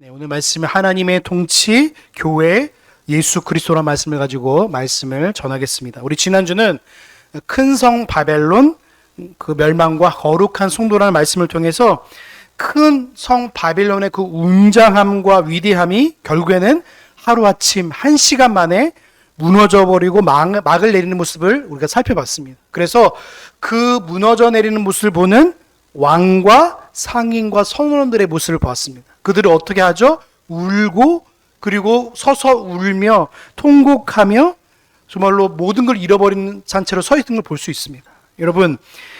네, 오늘 말씀은 하나님의 통치, 교회, 예수 그리스도라는 말씀을 가지고 말씀을 전하겠습니다. 우리 지난주는 큰 성 바벨론 그 멸망과 거룩한 성도라는 말씀을 통해서 큰 성 바벨론의 그 웅장함과 위대함이 결국에는 하루아침 1시간 만에 무너져버리고 막을 내리는 모습을 우리가 살펴봤습니다. 그래서 그 무너져 내리는 모습을 보는 왕과 상인과 선원들의 모습을 보았습니다. 그들을 어떻게 하죠? 울고 그리고 서서 울며 통곡하며 정말로 모든 걸 잃어버린 상태로 서 있는 걸 볼 수 있습니다. 여러분,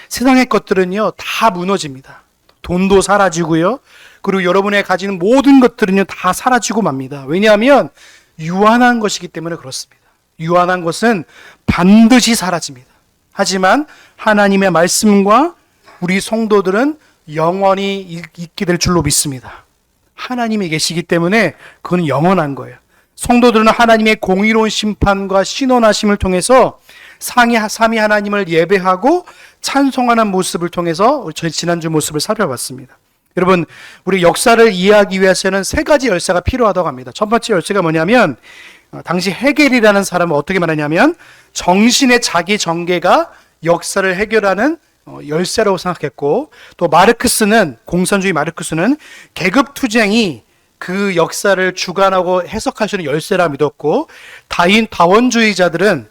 세상의 것들은요 다 무너집니다. 돈도 사라지고요. 그리고 여러분의 가지는 모든 것들은요 다 사라지고 맙니다. 왜냐하면 유한한 것이기 때문에 그렇습니다. 유한한 것은 반드시 사라집니다. 하지만 하나님의 말씀과 우리 성도들은 영원히 있게 될 줄로 믿습니다. 하나님이 계시기 때문에 그건 영원한 거예요. 성도들은 하나님의 공의로운 심판과 신원하심을 통해서 삼위 하나님을 예배하고 찬송하는 모습을 통해서 저희 지난주 모습을 살펴봤습니다. 여러분, 우리 역사를 이해하기 위해서는 세 가지 열쇠가 필요하다고 합니다. 첫 번째 열쇠가 뭐냐면 당시 헤겔이라는 사람은 어떻게 말하냐면 정신의 자기 전개가 역사를 해결하는 열쇠라고 생각했고, 또 마르크스는 공산주의 마르크스는 계급투쟁이 그 역사를 주관하고 해석할 수 있는 열쇠라 믿었고, 다원주의자들은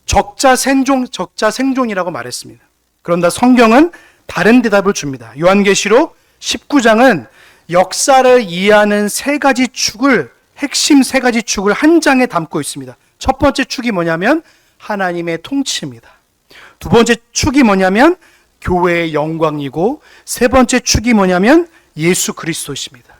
적자 생존이라고 말했습니다. 그런데 성경은 다른 대답을 줍니다. 요한계시록 19장은 역사를 이해하는 핵심 세 가지 축을 한 장에 담고 있습니다. 첫 번째 축이 뭐냐면 하나님의 통치입니다. 두 번째 축이 뭐냐면 교회의 영광이고, 세 번째 축이 뭐냐면 예수 그리스도십니다.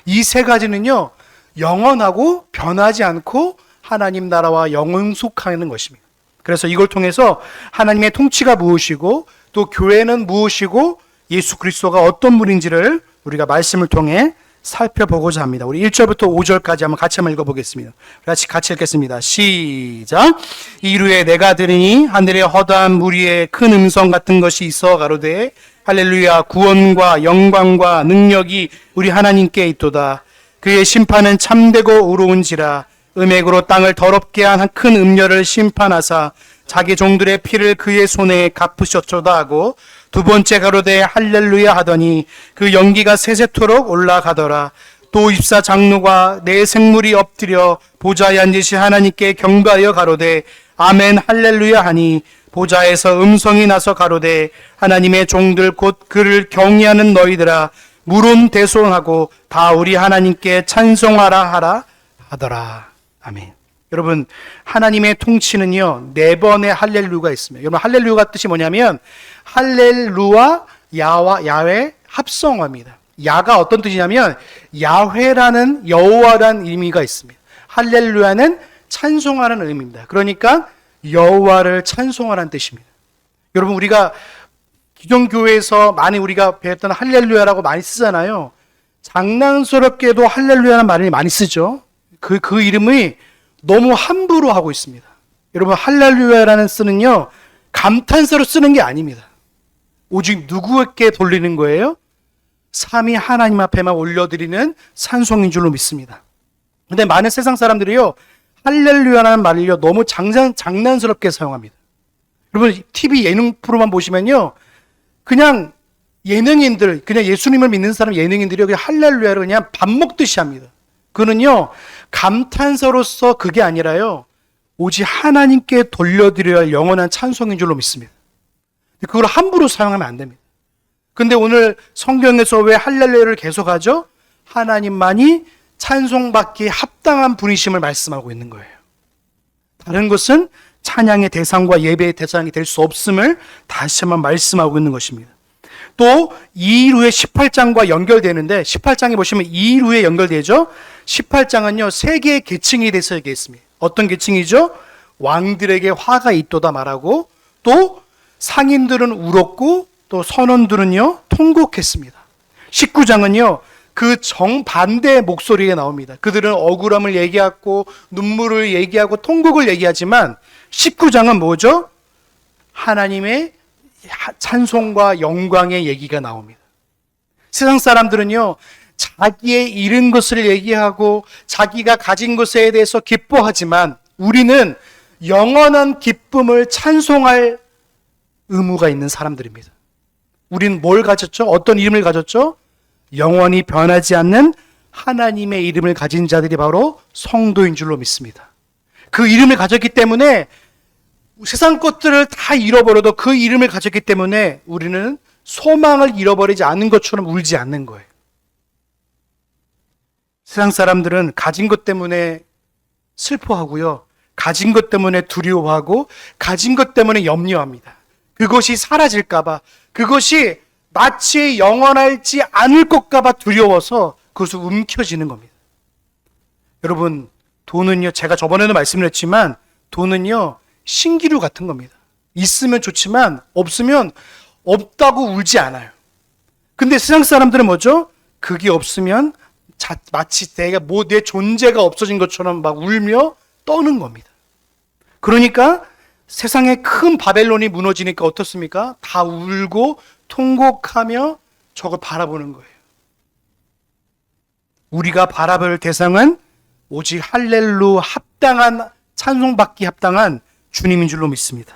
이 세 가지는요 영원하고 변하지 않고 하나님 나라와 영원속하는 것입니다. 그래서 이걸 통해서 하나님의 통치가 무엇이고 또 교회는 무엇이고 예수 그리스도가 어떤 분인지를 우리가 말씀을 통해 살펴보고자 합니다. 우리 1절부터 5절까지 한번 같이 읽어보겠습니다. 같이 읽겠습니다. 시작. 이루에 내가 들으니 하늘의 허다한 무리의 큰 음성 같은 것이 있어 가로되 할렐루야, 구원과 영광과 능력이 우리 하나님께 있도다. 그의 심판은 참되고 의로운지라. 음액으로 땅을 더럽게 한 큰 음녀를 심판하사 자기 종들의 피를 그의 손에 갚으셨도다 하고, 두 번째 가로되 할렐루야 하더니 그 연기가 세세토록 올라가더라. 또 24 장로가 내 생물이 엎드려 보좌에 앉으신 하나님께 경배하여 가로되 아멘 할렐루야 하니, 보좌에서 음성이 나서 가로되 하나님의 종들 곧 그를 경외하는 너희들아 물론대송하고 다 우리 하나님께 찬송하라 하라 하더라. 아멘. 여러분, 하나님의 통치는요 4번의 할렐루야가 있습니다. 여러분, 할렐루야가 뜻이 뭐냐면 할렐루야 야와 야훼 합성어입니다. 야가 어떤 뜻이냐면 야훼라는 여호와라는 의미가 있습니다. 할렐루야는 찬송하는 의미입니다. 그러니까 여호와를 찬송하라는 뜻입니다. 여러분, 우리가 기존 교회에서 많이 우리가 배웠던 할렐루야라고 많이 쓰잖아요. 장난스럽게도 할렐루야라는 말을 많이 쓰죠. 그 이름이 너무 함부로 하고 있습니다. 여러분, 할렐루야라는 쓰는요 감탄사로 쓰는 게 아닙니다. 오직 누구에게 돌리는 거예요? 삼위 하나님 앞에만 올려드리는 찬송인 줄로 믿습니다. 근데 많은 세상 사람들이요 할렐루야라는 말을요 너무 장난스럽게 사용합니다. 여러분, TV 예능 프로만 보시면요 그냥 예능인들, 그냥 예수님을 믿는 사람 예능인들이요 그냥 할렐루야를 그냥 밥 먹듯이 합니다. 그는요 감탄사로서 그게 아니라요 오직 하나님께 돌려드려야 할 영원한 찬송인 줄로 믿습니다. 그걸 함부로 사용하면 안 됩니다. 근데 오늘 성경에서 왜 할렐루야를 계속하죠? 하나님만이 찬송받기에 합당한 분이심을 말씀하고 있는 거예요. 다른 것은 찬양의 대상과 예배의 대상이 될 수 없음을 다시 한번 말씀하고 있는 것입니다. 또 2일 후에 18장과 연결되는데 18장에 보시면 2일 후에 연결되죠. 18장은요 3개의 계층에 대해서 얘기했습니다. 어떤 계층이죠? 왕들에게 화가 있도다 말하고, 또 상인들은 울었고, 또 선원들은요 통곡했습니다. 19장은요 그 정반대의 목소리가 나옵니다. 그들은 억울함을 얘기하고 눈물을 얘기하고 통곡을 얘기하지만 19장은 뭐죠? 하나님의 찬송과 영광의 얘기가 나옵니다. 세상 사람들은요 자기의 잃은 것을 얘기하고 자기가 가진 것에 대해서 기뻐하지만 우리는 영원한 기쁨을 찬송할 의무가 있는 사람들입니다. 우리는 뭘 가졌죠? 어떤 이름을 가졌죠? 영원히 변하지 않는 하나님의 이름을 가진 자들이 바로 성도인 줄로 믿습니다. 그 이름을 가졌기 때문에 세상 것들을 다 잃어버려도 그 이름을 가졌기 때문에 우리는 소망을 잃어버리지 않는 것처럼 울지 않는 거예요. 세상 사람들은 가진 것 때문에 슬퍼하고요. 가진 것 때문에 두려워하고 가진 것 때문에 염려합니다. 그것이 사라질까봐, 그것이 마치 영원하지 않을 것까봐 두려워서 그것을 움켜쥐는 겁니다. 여러분, 돈은요, 제가 저번에도 말씀드렸지만 돈은요, 신기루 같은 겁니다. 있으면 좋지만 없으면 없다고 울지 않아요. 근데 세상 사람들은 뭐죠? 그게 없으면 마치 내 존재가 없어진 것처럼 막 울며 떠는 겁니다. 그러니까 세상에 큰 바벨론이 무너지니까 어떻습니까? 다 울고 통곡하며 저걸 바라보는 거예요. 우리가 바라볼 대상은 오직 할렐루 합당한, 찬송받기 합당한 주님인 줄로 믿습니다.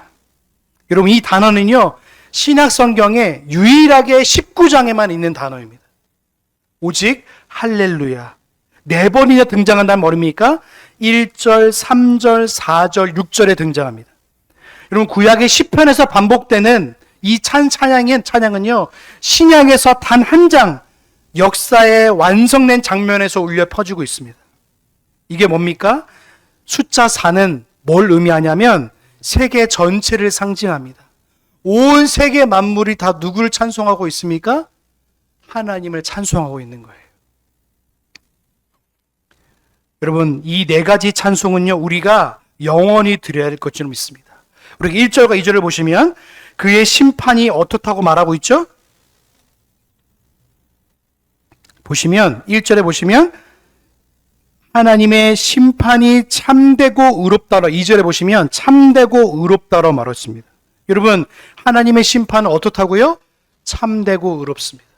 여러분, 이 단어는요, 신약 성경에 유일하게 19장에만 있는 단어입니다. 오직 할렐루야. 4번이나 등장한다는 말입니까? 1절, 3절, 4절, 6절에 등장합니다. 여러분, 구약의 시편에서 반복되는 이 찬양은요, 신약에서 단 한 장 역사에 완성된 장면에서 울려 퍼지고 있습니다. 이게 뭡니까? 숫자 4는 뭘 의미하냐면 세계 전체를 상징합니다. 온 세계 만물이 다 누구를 찬송하고 있습니까? 하나님을 찬송하고 있는 거예요. 여러분, 이 4가지 찬송은요, 우리가 영원히 드려야 될 것처럼 믿습니다. 우리가 1절과 2절을 보시면 그의 심판이 어떻다고 말하고 있죠? 보시면 1절에 보시면 하나님의 심판이 참되고 의롭다로, 2절에 보시면 참되고 의롭다로 말했습니다. 여러분, 하나님의 심판은 어떻다고요? 참되고 의롭습니다.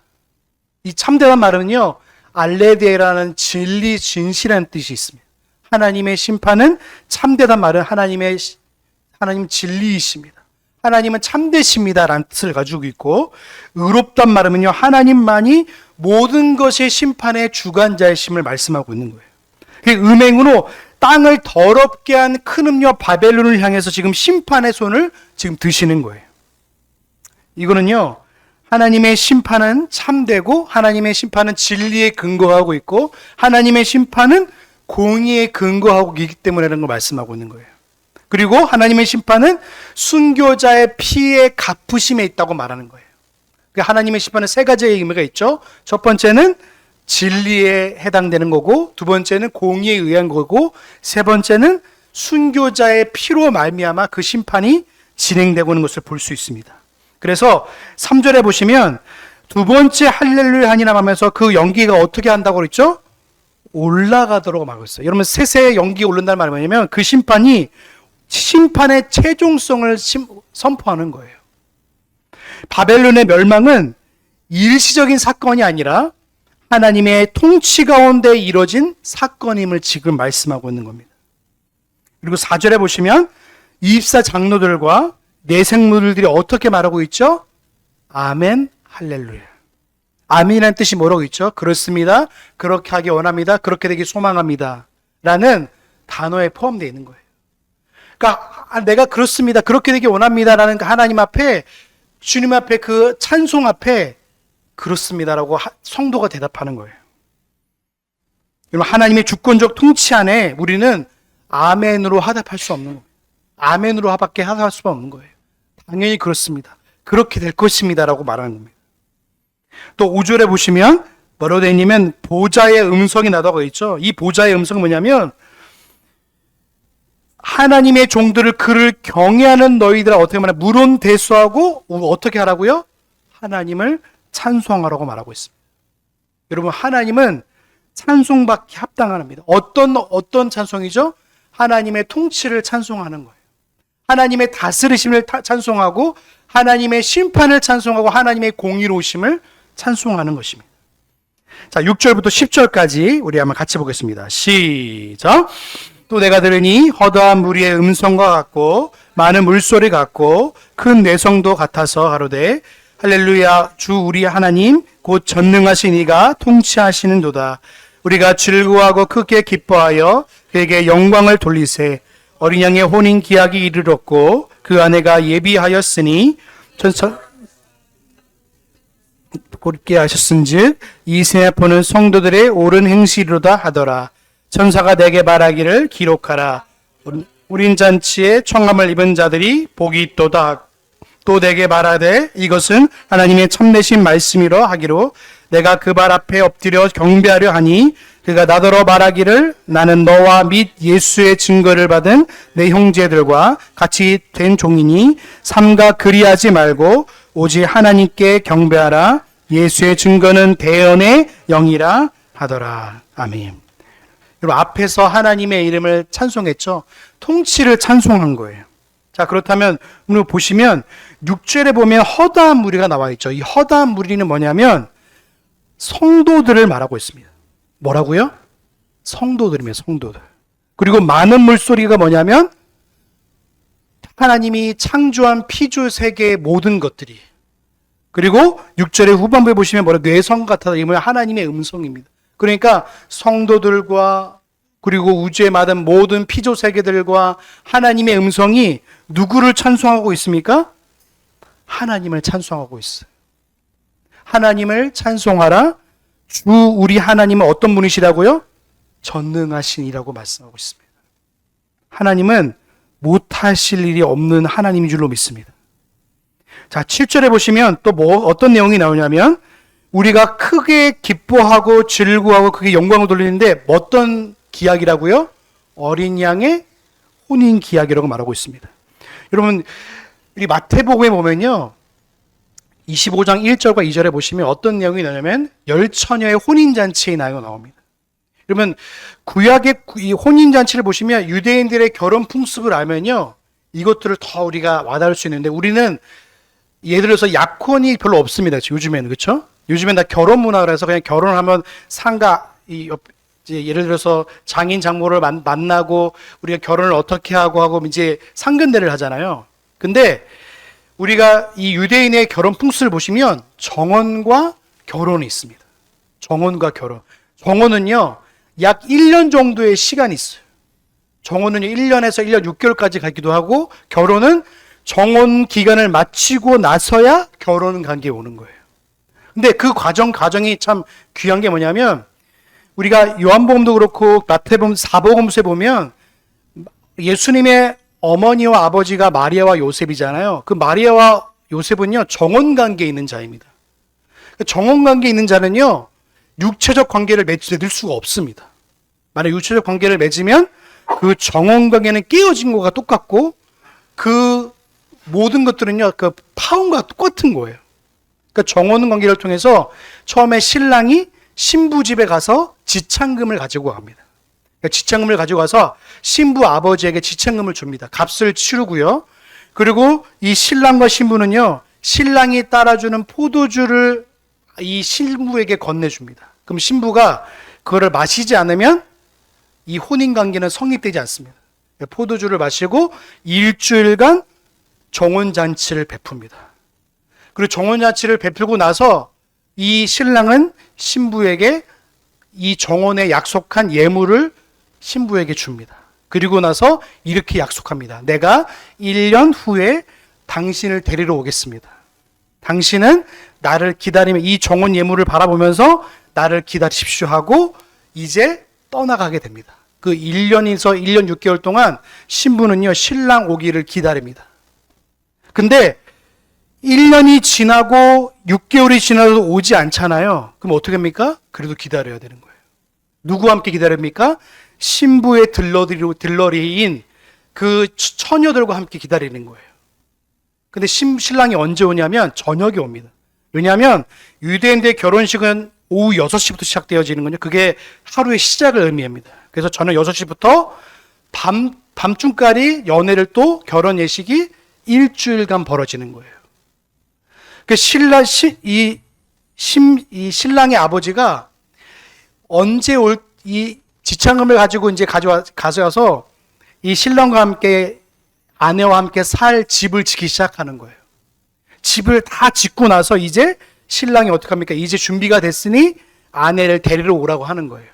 이 참되란 말은요, 알레데라는 진리, 진실한 뜻이 있습니다. 하나님의 심판은 참되단 말은 하나님 진리이십니다. 하나님은 참되십니다 라는 뜻을 가지고 있고, 의롭단 말은요, 하나님만이 모든 것의 심판의 주관자이심을 말씀하고 있는 거예요. 그 음행으로 땅을 더럽게 한 큰 음녀 바벨론을 향해서 지금 심판의 손을 지금 드시는 거예요. 이거는요, 하나님의 심판은 참되고 하나님의 심판은 진리에 근거하고 있고 하나님의 심판은 공의에 근거하고 있기 때문이라는 걸 말씀하고 있는 거예요. 그리고 하나님의 심판은 순교자의 피의 갚으심에 있다고 말하는 거예요. 하나님의 심판은 3가지의 의미가 있죠. 첫 번째는 진리에 해당되는 거고, 두 번째는 공의에 의한 거고, 세 번째는 순교자의 피로 말미암아 그 심판이 진행되고 있는 것을 볼 수 있습니다. 그래서 3절에 보시면 두 번째 할렐루야 하니라 하면서 그 연기가 어떻게 한다고 그랬죠? 올라가도록 말하고 있어요. 여러분, 셋의 연기가 오른다는 말은 뭐냐면 그 심판이 심판의 최종성을 선포하는 거예요. 바벨론의 멸망은 일시적인 사건이 아니라 하나님의 통치 가운데 이루어진 사건임을 지금 말씀하고 있는 겁니다. 그리고 4절에 보시면 24장로들과 내생물들이 어떻게 말하고 있죠? 아멘, 할렐루야. 아멘이라는 뜻이 뭐라고 있죠? 그렇습니다. 그렇게 하기 원합니다. 그렇게 되기 소망합니다. 라는 단어에 포함되어 있는 거예요. 그러니까 내가 그렇습니다. 그렇게 되기 원합니다. 라는 하나님 앞에, 주님 앞에 그 찬송 앞에 그렇습니다라고 성도가 대답하는 거예요. 여러분, 하나님의 주권적 통치 안에 우리는 아멘으로 화답할 수 없는 거예요. 아멘으로 밖에 화답할 수가 없는 거예요. 당연히 그렇습니다. 그렇게 될 것입니다라고 말하는 겁니다. 또 5절에 보시면 뭐라고 되어 있냐면 보좌의 음성이 나다고 있죠. 이 보좌의 음성은 뭐냐면 하나님의 종들을 그를 경외하는 너희들아 어떻게 말하냐, 물론 대수하고 어떻게 하라고요? 하나님을 찬송하라고 말하고 있습니다. 여러분, 하나님은 찬송받기 합당합니다. 어떤 찬송이죠? 하나님의 통치를 찬송하는 거예요. 하나님의 다스리심을 찬송하고 하나님의 심판을 찬송하고 하나님의 공의로우심을 찬송하는 것입니다. 자, 6절부터 10절까지 우리 한번 같이 보겠습니다. 시작. 또 내가 들으니 허다한 무리의 음성과 같고 많은 물소리 같고 큰 내성도 같아서 가로되 할렐루야 주 우리 하나님 곧 전능하신 이가 통치하시는도다. 우리가 즐거워하고 크게 기뻐하여 그에게 영광을 돌리세. 어린 양의 혼인 기약이 이르렀고 그 아내가 예비하였으니 곧게 하셨은즉 이 세포는 성도들의 옳은 행실이로다 하더라. 천사가 내게 말하기를 기록하라. 우린 잔치에 청함을 입은 자들이 복이 있도다. 또 내게 말하되 이것은 하나님의 참되신 말씀이라 하기로 내가 그 발 앞에 엎드려 경배하려 하니 그가 나더러 말하기를 나는 너와 및 예수의 증거를 받은 내 형제들과 같이 된 종이니 삼가 그리하지 말고 오직 하나님께 경배하라. 예수의 증거는 대언의 영이라 하더라. 아멘. 여러분 앞에서 하나님의 이름을 찬송했죠. 통치를 찬송한 거예요. 자, 그렇다면 오늘 보시면 6절에 보면 허다한 무리가 나와 있죠. 이 허다한 무리는 뭐냐면 성도들을 말하고 있습니다. 뭐라고요? 성도들입니다. 성도들. 그리고 많은 물소리가 뭐냐면 하나님이 창조한 피조 세계의 모든 것들이. 그리고 6절의 후반부에 보시면 뭐라 뇌성 같아서 이면 하나님의 음성입니다. 그러니까 성도들과 그리고 우주에 많은 모든 피조 세계들과 하나님의 음성이 누구를 찬송하고 있습니까? 하나님을 찬송하고 있어요. 하나님을 찬송하라. 주 우리 하나님은 어떤 분이시라고요? 전능하신이라고 말씀하고 있습니다. 하나님은 못하실 일이 없는 하나님인 줄로 믿습니다. 자, 7절에 보시면 또 어떤 내용이 나오냐면 우리가 크게 기뻐하고 즐거워하고 크게 영광을 돌리는데 어떤 기약이라고요? 어린 양의 혼인 기약이라고 말하고 있습니다. 여러분, 우리 마태복음에 보면요. 25장 1절과 2절에 보시면 어떤 내용이 나오냐면 열처녀의 혼인잔치의 내용이 나옵니다. 그러면 구약의 이 혼인잔치를 보시면 유대인들의 결혼 풍습을 알면요. 이것들을 더 우리가 와닿을 수 있는데 우리는 예를 들어서 약혼이 별로 없습니다. 요즘에는. 그렇죠? 요즘엔 다 결혼 문화라 해서 그냥 결혼하면 상가 이제 예를 들어서 장인 장모를 만나고 우리가 결혼을 어떻게 하고 이제 상견례를 하잖아요. 근데 우리가 이 유대인의 결혼 풍습을 보시면 정혼과 결혼이 있습니다. 정혼과 결혼. 정혼은요, 약 1년 정도의 시간이 있어요. 정혼은 1년에서 1년 6개월까지 가기도 하고, 결혼은 정혼 기간을 마치고 나서야 결혼 관계에 오는 거예요. 근데 그 과정이 참 귀한 게 뭐냐면, 우리가 요한복음도 그렇고, 마태복음 4복음서에 보면, 예수님의 어머니와 아버지가 마리아와 요셉이잖아요. 그 마리아와 요셉은요, 정혼 관계에 있는 자입니다. 정혼 관계에 있는 자는요, 육체적 관계를 맺을 수가 없습니다. 만약 육체적 관계를 맺으면 그 정혼 관계는 깨어진 것과 똑같고 그 모든 것들은요, 그 파혼과 똑같은 거예요. 그러니까 정혼 관계를 통해서 처음에 신랑이 신부 집에 가서 지창금을 가지고 갑니다. 그러니까 지창금을 가지고 가서 신부 아버지에게 지창금을 줍니다. 값을 치르고요. 그리고 이 신랑과 신부는요, 신랑이 따라주는 포도주를 이 신부에게 건네줍니다. 그럼 신부가 그거를 마시지 않으면 이 혼인관계는 성립되지 않습니다. 포도주를 마시고 일주일간 정혼잔치를 베풉니다. 그리고 정혼잔치를 베풀고 나서 이 신랑은 신부에게 이 정혼에 약속한 예물을 신부에게 줍니다. 그리고 나서 이렇게 약속합니다. 내가 1년 후에 당신을 데리러 오겠습니다. 당신은 나를 기다리며 이 정혼 예물을 바라보면서 나를 기다리십시오 하고 이제 떠나가게 됩니다. 그 1년에서 1년 6개월 동안 신부는요, 신랑 오기를 기다립니다. 근데 1년이 지나고 6개월이 지나도 오지 않잖아요. 그럼 어떻게 합니까? 그래도 기다려야 되는 거예요. 누구와 함께 기다립니까? 신부의 들러리인 그 처녀들과 함께 기다리는 거예요. 근데 신랑이 언제 오냐면 저녁에 옵니다. 왜냐하면 유대인들의 결혼식은 오후 6시부터 시작되어지는군요. 그게 하루의 시작을 의미합니다. 그래서 저녁 6시부터 밤중까지 연애를 또 결혼 예식이 일주일간 벌어지는 거예요. 그 이 신랑의 아버지가 언제 이 지창금을 가지고 이제 가져와서 이 신랑과 함께 아내와 함께 살 집을 짓기 시작하는 거예요. 집을 다 짓고 나서 이제 신랑이 어떻게 합니까? 이제 준비가 됐으니 아내를 데리러 오라고 하는 거예요.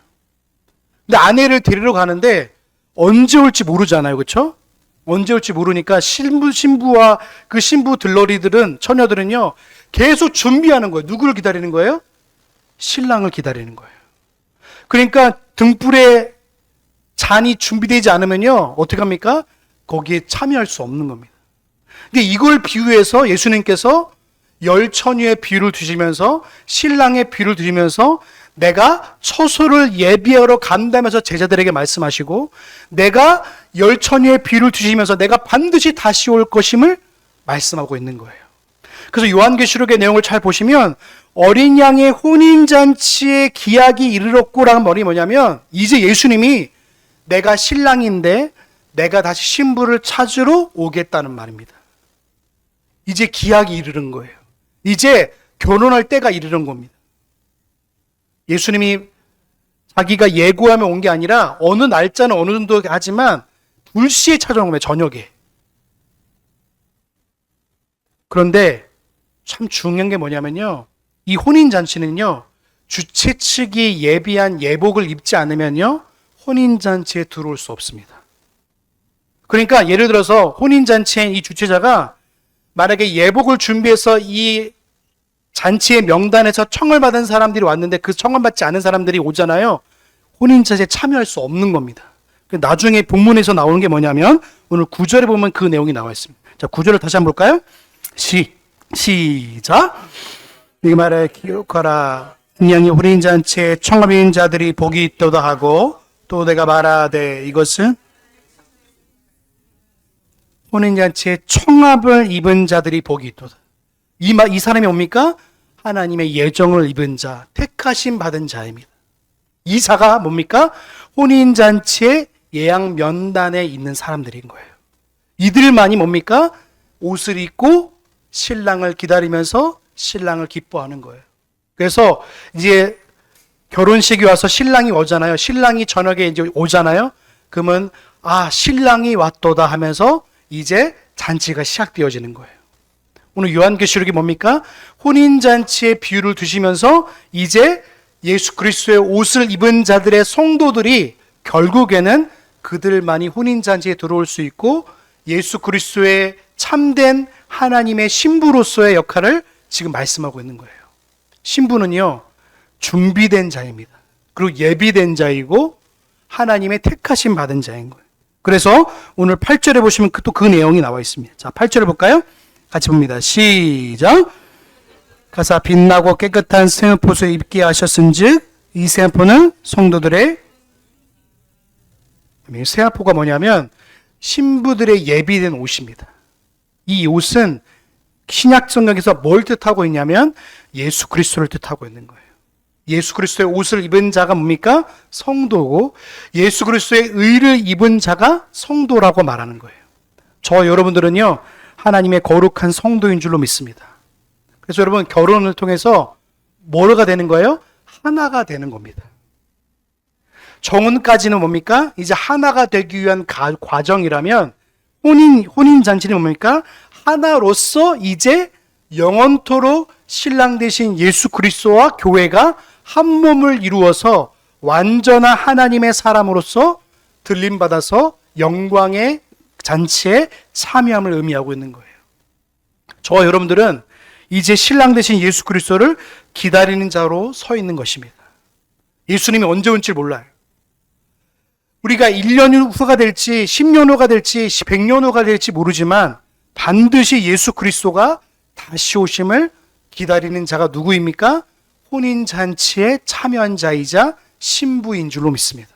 근데 아내를 데리러 가는데 언제 올지 모르잖아요. 그렇죠? 언제 올지 모르니까 신부와 그 신부 들러리들은, 처녀들은요, 계속 준비하는 거예요. 누구를 기다리는 거예요? 신랑을 기다리는 거예요. 그러니까 등불에 잔이 준비되지 않으면요, 어떻게 합니까? 거기에 참여할 수 없는 겁니다. 근데 이걸 비유해서 예수님께서 열처녀의 비유를 드시면서, 신랑의 비유를 드리면서 내가 처소를 예비하러 간다면서 제자들에게 말씀하시고, 내가 열처녀의 비유를 드시면서 내가 반드시 다시 올 것임을 말씀하고 있는 거예요. 그래서 요한계시록의 내용을 잘 보시면 어린 양의 혼인잔치의 기약이 이르렀고라는 말이 뭐냐면, 이제 예수님이 내가 신랑인데 내가 다시 신부를 찾으러 오겠다는 말입니다. 이제 기약이 이르는 거예요. 이제 결혼할 때가 이르는 겁니다. 예수님이 자기가 예고하며 온 게 아니라 어느 날짜는 어느 정도 하지만 불시에 찾아온 거예요. 저녁에. 그런데 참 중요한 게 뭐냐면요, 이 혼인잔치는요, 주최 측이 예비한 예복을 입지 않으면요, 혼인잔치에 들어올 수 없습니다. 그러니까 예를 들어서 혼인잔치의 이 주최자가 만약에 예복을 준비해서 이 잔치의 명단에서 청을 받은 사람들이 왔는데 그 청을 받지 않은 사람들이 오잖아요. 혼인잔치에 참여할 수 없는 겁니다. 나중에 본문에서 나오는 게 뭐냐면, 오늘 9절에 보면 그 내용이 나와 있습니다. 자, 9절을 다시 한번 볼까요? 시작. 이 말에 기록하라. 양이 혼인잔치에 청합인 자들이 복이 있도다 하고, 또 내가 말하되 이것은 혼인잔치에 청합을 입은 자들이 복이 있도다. 이 사람이 뭡니까? 하나님의 예정을 입은 자, 택하심 받은 자입니다. 이 자가 뭡니까? 혼인잔치의 예약 면단에 있는 사람들인 거예요. 이들만이 뭡니까? 옷을 입고 신랑을 기다리면서 신랑을 기뻐하는 거예요. 그래서 이제 결혼식이 와서 신랑이 오잖아요. 신랑이 저녁에 이제 오잖아요. 그러면 신랑이 왔도다 하면서 이제 잔치가 시작되어지는 거예요. 오늘 요한계시록이 뭡니까? 혼인잔치의 비유를 두시면서 이제 예수 그리스도의 옷을 입은 자들의 성도들이 결국에는 그들만이 혼인잔치에 들어올 수 있고, 예수 그리스도의 참된 하나님의 신부로서의 역할을 지금 말씀하고 있는 거예요. 신부는요, 준비된 자입니다. 그리고 예비된 자이고 하나님의 택하심 받은 자인 거예요. 그래서 오늘 8절에 보시면 또 그 내용이 나와 있습니다. 자, 8절에 볼까요? 같이 봅니다. 시작. 가사 빛나고 깨끗한 세마포를 입게 하셨은즉, 이 세마포는 성도들의, 세마포가 뭐냐면 신부들의 예비된 옷입니다. 이 옷은 신약 성경에서 뭘 뜻하고 있냐면 예수 그리스도를 뜻하고 있는 거예요. 예수 그리스도의 옷을 입은 자가 뭡니까? 성도고, 예수 그리스도의 의를 입은 자가 성도라고 말하는 거예요. 저 여러분들은요, 하나님의 거룩한 성도인 줄로 믿습니다. 그래서 여러분, 결혼을 통해서 뭐가 되는 거예요? 하나가 되는 겁니다. 정혼까지는 뭡니까? 이제 하나가 되기 위한 과정이라면, 혼인잔치는 뭡니까? 하나로서 이제 영원토록 신랑 되신 예수 그리스도와 교회가 한 몸을 이루어서 완전한 하나님의 사람으로서 들림받아서 영광의 잔치에 참여함을 의미하고 있는 거예요. 저와 여러분들은 이제 신랑 되신 예수 그리스도를 기다리는 자로 서 있는 것입니다. 예수님이 언제 올지 몰라요. 우리가 1년 후가 될지 10년 후가 될지 100년 후가 될지 모르지만 반드시 예수 그리스도가 다시 오심을 기다리는 자가 누구입니까? 혼인잔치에 참여한 자이자 신부인 줄로 믿습니다.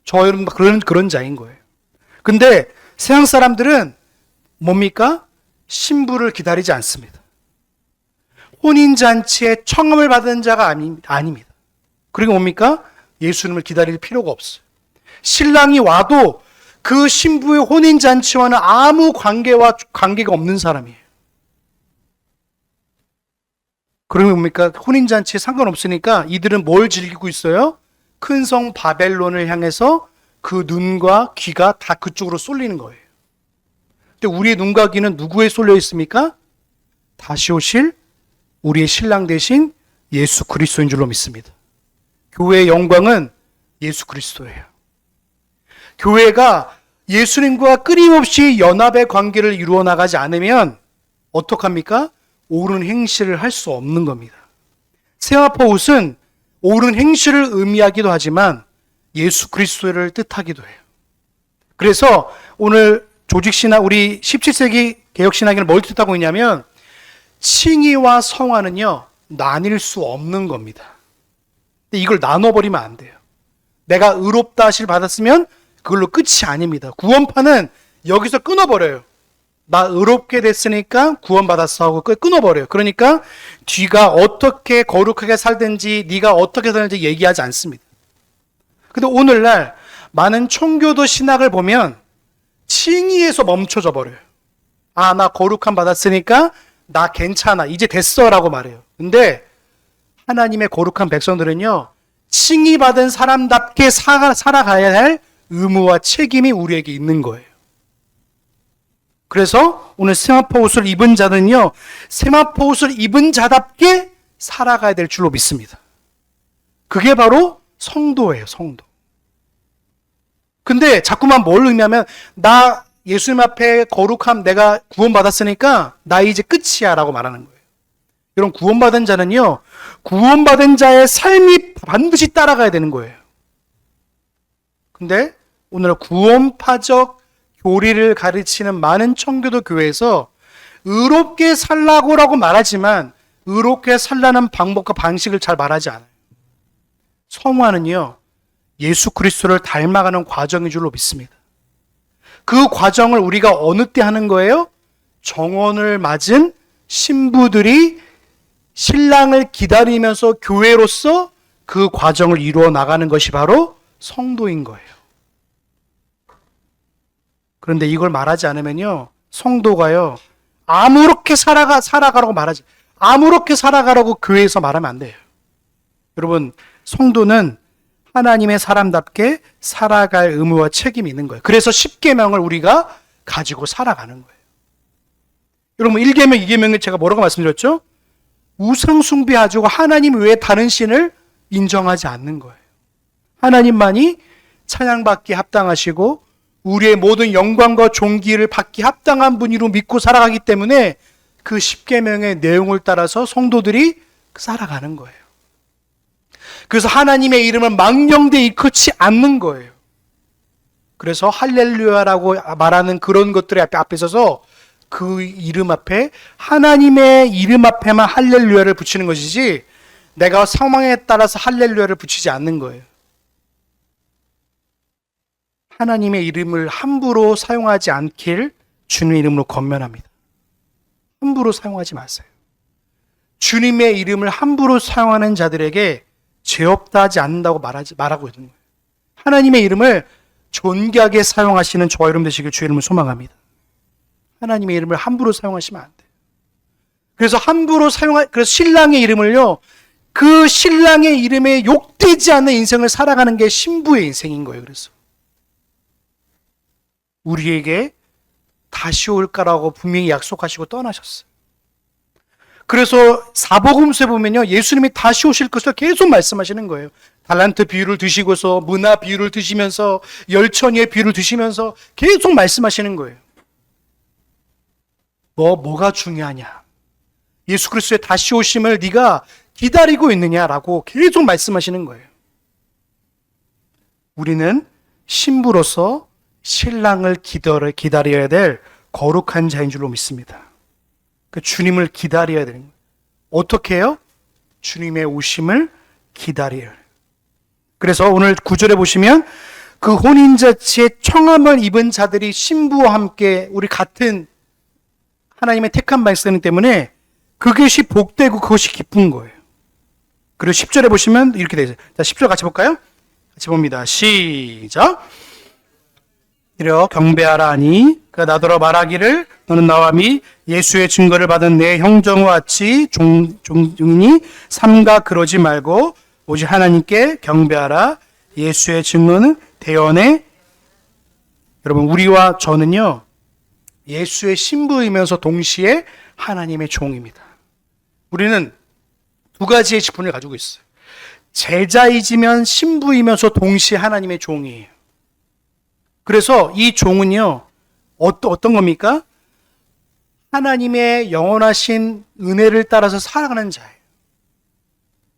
저 여러분 그런 자인 거예요. 근데 세상 사람들은 뭡니까? 신부를 기다리지 않습니다. 혼인잔치에 청함을 받은 자가 아닙니다. 그리고 뭡니까? 예수님을 기다릴 필요가 없어요. 신랑이 와도 그 신부의 혼인잔치와는 아무 관계가 없는 사람이에요. 그러면 뭡니까? 혼인잔치에 상관없으니까 이들은 뭘 즐기고 있어요? 큰 성 바벨론을 향해서 그 눈과 귀가 다 그쪽으로 쏠리는 거예요. 근데 우리의 눈과 귀는 누구에 쏠려 있습니까? 다시 오실 우리의 신랑 되신 예수 그리스도인 줄로 믿습니다. 교회의 영광은 예수 그리스도예요. 교회가 예수님과 끊임없이 연합의 관계를 이루어 나가지 않으면 어떡합니까? 옳은 행실을 할 수 없는 겁니다. 세마포 옷은 옳은 행실을 의미하기도 하지만 예수 그리스도를 뜻하기도 해요. 그래서 오늘 조직신학, 우리 17세기 개혁신학에는 뭘 뜻하고 있냐면 칭의와 성화는요 나뉠 수 없는 겁니다. 근데 이걸 나눠버리면 안 돼요. 내가 의롭다 하실 받았으면 그걸로 끝이 아닙니다. 구원파는 여기서 끊어버려요. 나 의롭게 됐으니까 구원받았어 하고 끊어버려요. 그러니까 뒤가 어떻게 거룩하게 살든지 네가 어떻게 살든지 얘기하지 않습니다. 근데 오늘날 많은 청교도 신학을 보면 칭의에서 멈춰져 버려요. 아, 나 거룩함 받았으니까 나 괜찮아, 이제 됐어 라고 말해요. 근데 하나님의 거룩한 백성들은요 칭의받은 사람답게 살아가야 할 의무와 책임이 우리에게 있는 거예요. 그래서 오늘 세마포 옷을 입은 자는요 세마포 옷을 입은 자답게 살아가야 될 줄로 믿습니다. 그게 바로 성도예요. 성도. 근데 자꾸만 뭘 의미하면 나 예수님 앞에 거룩함 내가 구원받았으니까 나 이제 끝이야 라고 말하는 거예요. 이런 구원받은 자는요 구원받은 자의 삶이 반드시 따라가야 되는 거예요. 근데 오늘 구원파적 교리를 가르치는 많은 청교도 교회에서 의롭게 살라고라고 말하지만 의롭게 살라는 방법과 방식을 잘 말하지 않아요. 성화는요 예수 그리스도를 닮아가는 과정인 줄로 믿습니다. 그 과정을 우리가 어느 때 하는 거예요? 정원을 맞은 신부들이 신랑을 기다리면서 교회로서 그 과정을 이루어 나가는 것이 바로 성도인 거예요. 그런데 이걸 말하지 않으면요 성도가요 아무렇게 살아가라고 말하지, 아무렇게 살아가라고 교회에서 말하면 안 돼요. 여러분, 성도는 하나님의 사람답게 살아갈 의무와 책임이 있는 거예요. 그래서 10계명을 우리가 가지고 살아가는 거예요. 여러분, 1계명, 2계명을 제가 뭐라고 말씀드렸죠? 우상 숭배하고 하나님 외에 다른 신을 인정하지 않는 거예요. 하나님만이 찬양받기 합당하시고 우리의 모든 영광과 존귀를 받기 합당한 분이로 믿고 살아가기 때문에 그 10계명의 내용을 따라서 성도들이 살아가는 거예요. 그래서 하나님의 이름을 망령되이 일컫지 않는 거예요. 그래서 할렐루야라고 말하는 그런 것들의 앞에 서서 그 이름 앞에 하나님의 이름 앞에만 할렐루야를 붙이는 것이지 내가 상황에 따라서 할렐루야를 붙이지 않는 거예요. 하나님의 이름을 함부로 사용하지 않길 주님의 이름으로 권면합니다. 함부로 사용하지 마세요. 주님의 이름을 함부로 사용하는 자들에게 죄 없다 하지 않는다고 말하고 있는 거예요. 하나님의 이름을 존귀하게 사용하시는 저와 여러분 되시길 주의 이름을 소망합니다. 하나님의 이름을 함부로 사용하시면 안 돼요. 그래서 그래서 신랑의 이름을요, 그 신랑의 이름에 욕되지 않는 인생을 살아가는 게 신부의 인생인 거예요. 그래서 우리에게 다시 올까라고 분명히 약속하시고 떠나셨어요. 그래서 사복음서에 보면요, 예수님이 다시 오실 것을 계속 말씀하시는 거예요. 달란트 비유를 드시고서 문화 비유를 드시면서 열천이의 비유를 드시면서 계속 말씀하시는 거예요. 뭐가 중요하냐? 예수 그리스도의 다시 오심을 네가 기다리고 있느냐라고 계속 말씀하시는 거예요. 우리는 신부로서 신랑을 기다려야 될 거룩한 자인 줄로 믿습니다. 그 주님을 기다려야 되는 거예요. 어떻게 해요? 주님의 오심을 기다려요. 그래서 오늘 9절에 보시면 그 혼인잔치에 청함을 입은 자들이 신부와 함께 우리 같은 하나님의 택한 백성이기 때문에 그것이 복되고 그것이 기쁜 거예요. 그리고 10절에 보시면 이렇게 되어 있어요. 자, 10절 같이 볼까요? 같이 봅니다. 시작. 이러 경배하라 하니 그가 나더러 말하기를 너는 나와 미 예수의 증거를 받은 내 형제와 같이 종이니 삼가 그러지 말고 오직 하나님께 경배하라. 예수의 증거는 대언해. 여러분, 우리와 저는요, 예수의 신부이면서 동시에 하나님의 종입니다. 우리는 두 가지의 지분을 가지고 있어요. 제자이지만 신부이면서 동시에 하나님의 종이에요. 그래서 이 종은요, 어떤 겁니까? 하나님의 영원하신 은혜를 따라서 살아가는 자예요.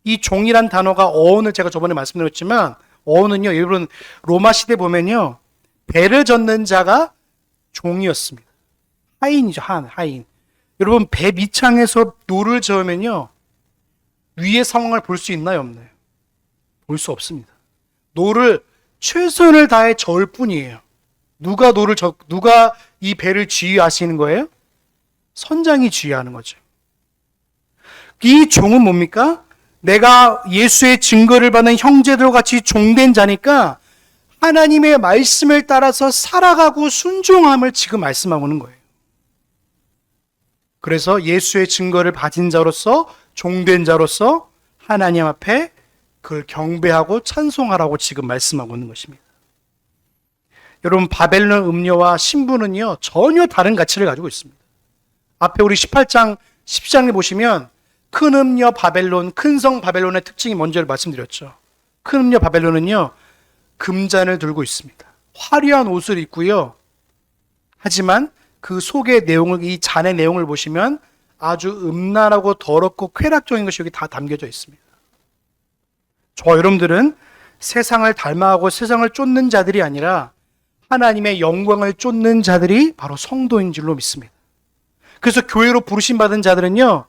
이 종이란 단어가 어원을 제가 저번에 말씀드렸지만, 어원은요, 여러분, 로마 시대 보면요, 배를 젓는 자가 종이었습니다. 하인이죠, 하인. 여러분, 배 밑창에서 노를 저으면요, 위의 상황을 볼 수 있나요, 없나요? 볼 수 없습니다. 노를 최선을 다해 저을 뿐이에요. 누가 이 배를 지휘하시는 거예요? 선장이 지휘하는 거죠. 이 종은 뭡니까? 내가 예수의 증거를 받는 형제들과 같이 종된 자니까 하나님의 말씀을 따라서 살아가고 순종함을 지금 말씀하고 있는 거예요. 그래서 예수의 증거를 받은 자로서, 종된 자로서 하나님 앞에 그걸 경배하고 찬송하라고 지금 말씀하고 있는 것입니다. 여러분, 바벨론 음료와 신부는요, 전혀 다른 가치를 가지고 있습니다. 앞에 우리 18장, 10장에 보시면 큰 음녀 바벨론, 큰 성 바벨론의 특징이 뭔지를 말씀드렸죠. 큰 음녀 바벨론은요, 금잔을 들고 있습니다. 화려한 옷을 입고요. 하지만 그 속의 내용을, 이 잔의 내용을 보시면 아주 음란하고 더럽고 쾌락적인 것이 여기 다 담겨져 있습니다. 여러분들은 세상을 닮아가고 세상을 쫓는 자들이 아니라 하나님의 영광을 쫓는 자들이 바로 성도인 줄로 믿습니다. 그래서 교회로 부르심 받은 자들은요,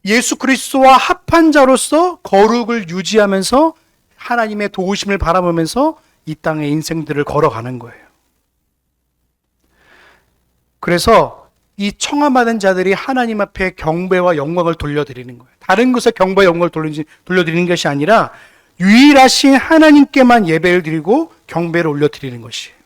예수 그리스도와 합한 자로서 거룩을 유지하면서 하나님의 도우심을 바라보면서 이 땅의 인생들을 걸어가는 거예요. 그래서 이 청함받은 자들이 하나님 앞에 경배와 영광을 돌려드리는 거예요. 다른 것에 경배와 영광을 돌려드리는 것이 아니라 유일하신 하나님께만 예배를 드리고 경배를 올려드리는 것이에요.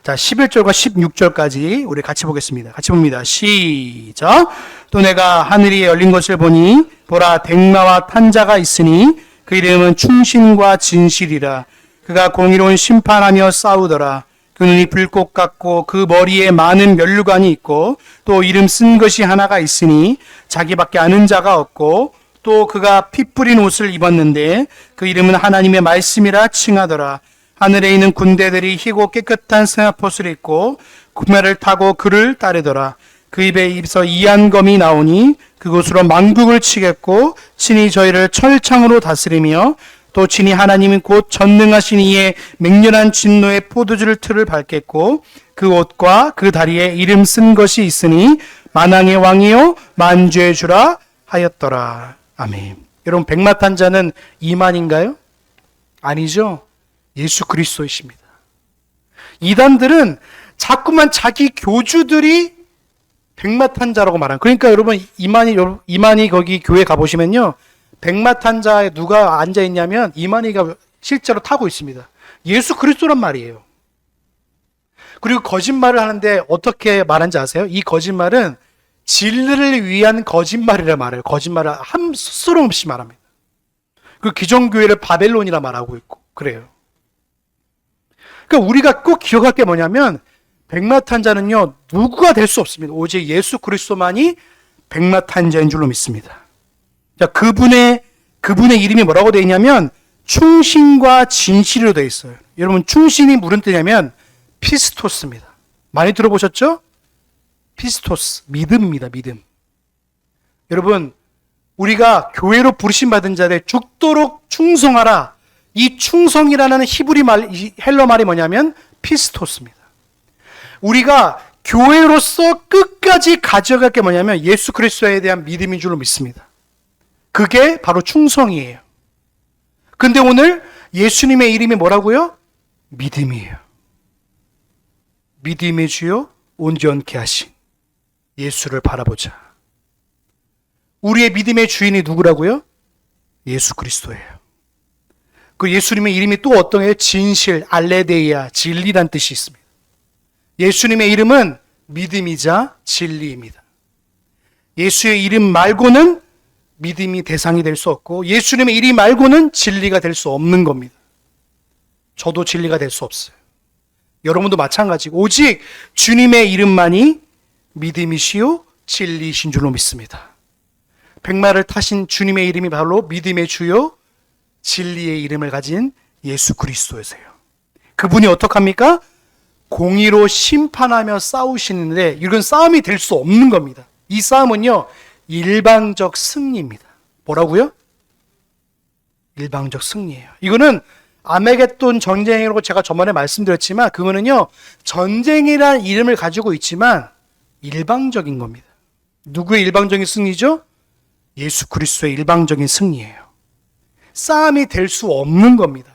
자, 11절과 16절까지 우리 같이 보겠습니다. 같이 봅니다. 시작. 또 내가 하늘이 열린 것을 보니 보라, 백마와 탄 자가 있으니 그 이름은 충신과 진실이라. 그가 공의로운 심판하며 싸우더라. 그 눈이 불꽃 같고 그 머리에 많은 면류관이 있고 또 이름 쓴 것이 하나가 있으니 자기밖에 아는 자가 없고 또 그가 피 뿌린 옷을 입었는데 그 이름은 하나님의 말씀이라 칭하더라. 하늘에 있는 군대들이 희고 깨끗한 세마포를 입고 구매를 타고 그를 따르더라. 그 입에서 이한검이 나오니 그곳으로 만국을 치겠고 친히 저희를 철창으로 다스리며 또 친히 하나님이 곧 전능하신 이의 맹렬한 진노의 포도주를 틀을 밟겠고 그 옷과 그 다리에 이름 쓴 것이 있으니 만왕의 왕이요 만주의 주라 하였더라. 아멘. 여러분, 백마탄 자는 이만인가요? 아니죠. 예수 그리스도이십니다. 이단들은 자꾸만 자기 교주들이 백마탄자라고 말하는. 그러니까 여러분, 이만희 거기 교회 가보시면요, 백마탄자에 누가 앉아 있냐면 이만희가 실제로 타고 있습니다. 예수 그리스도란 말이에요. 그리고 거짓말을 하는데 어떻게 말하는지 아세요? 이 거짓말은 진리를 위한 거짓말이라 말해요. 거짓말을 스스럼 없이 말합니다. 그 기존교회를 바벨론이라 말하고 있고 그래요. 그러니까 우리가 꼭 기억할 게 뭐냐면 백마탄자는요, 누구가 될 수 없습니다. 오직 예수 그리스도만이 백마탄자인 줄로 믿습니다. 자, 그분의 이름이 뭐라고 되어 있냐면 충신과 진실로 되어 있어요. 여러분, 충신이 무슨 뜻이냐면 피스토스입니다. 많이 들어보셨죠? 피스토스, 믿음입니다. 믿음. 여러분, 우리가 교회로 부르심 받은 자들 죽도록 충성하라. 이 충성이라는 히브리 말, 헬러 말이 뭐냐면 피스토스입니다. 우리가 교회로서 끝까지 가져갈 게 뭐냐면 예수 그리스도에 대한 믿음인 줄로 믿습니다. 그게 바로 충성이에요. 근데 오늘 예수님의 이름이 뭐라고요? 믿음이에요. 믿음의 주요 온전케 하신 예수를 바라보자. 우리의 믿음의 주인이 누구라고요? 예수 그리스도예요. 그 예수님의 이름이 또 어떤 게 진실, 알레데이아, 진리란 뜻이 있습니다. 예수님의 이름은 믿음이자 진리입니다. 예수의 이름 말고는 믿음이 대상이 될 수 없고 예수님의 이름 말고는 진리가 될 수 없는 겁니다. 저도 진리가 될 수 없어요. 여러분도 마찬가지고 오직 주님의 이름만이 믿음이시요 진리이신 줄로 믿습니다. 백마를 타신 주님의 이름이 바로 믿음의 주요 진리의 이름을 가진 예수 그리스도이세요. 그분이 어떡합니까? 공의로 심판하며 싸우시는데 이건 싸움이 될 수 없는 겁니다. 이 싸움은요 일방적 승리입니다. 뭐라고요? 일방적 승리예요. 이거는 아메겟돈 전쟁이라고 제가 저번에 말씀드렸지만 그거는요 전쟁이라는 이름을 가지고 있지만 일방적인 겁니다. 누구의 일방적인 승리죠? 예수 그리스도의 일방적인 승리예요. 싸움이 될 수 없는 겁니다.